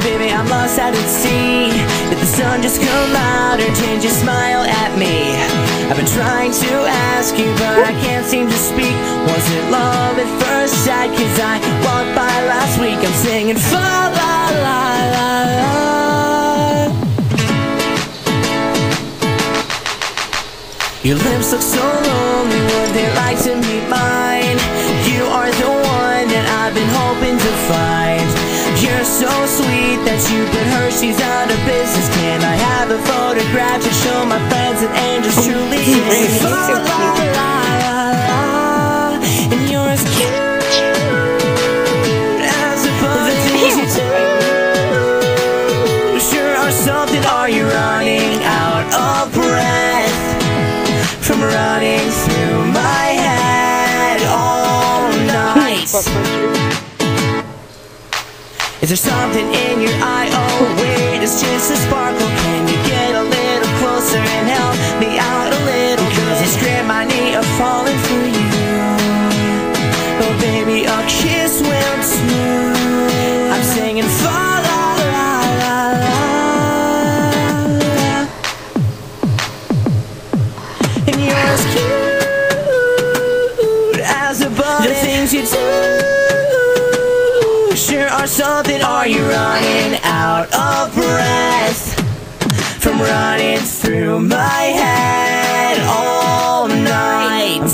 baby, I'm lost out at sea. Did the sun just come out or change your smile at me? I've been trying to ask you, but I can't seem to speak. Was it love at first sight? Cause I walked by last week. I'm singing fa la la la la. Your lips look so lonely, would they like to meet mine? You are the one that I've been hoping to find. You're so sweet that you put Hershey's out of business. Can I have a photograph to show my friends and angels truly? La, la, la, la. And you're as cute as a button. The things you do sure are something. Are you running out of breath from running through my head all night? Is there something in your eye? Oh wait, it's just a sparkle. Can you get a little closer and help me out a little bit? Cause I scrape my knee of falling for you. Oh baby, a kiss will too. I'm singing fa la la la la. And you're as cute as a button. The things you do sure are something. Are you running out of breath from running through my head all night?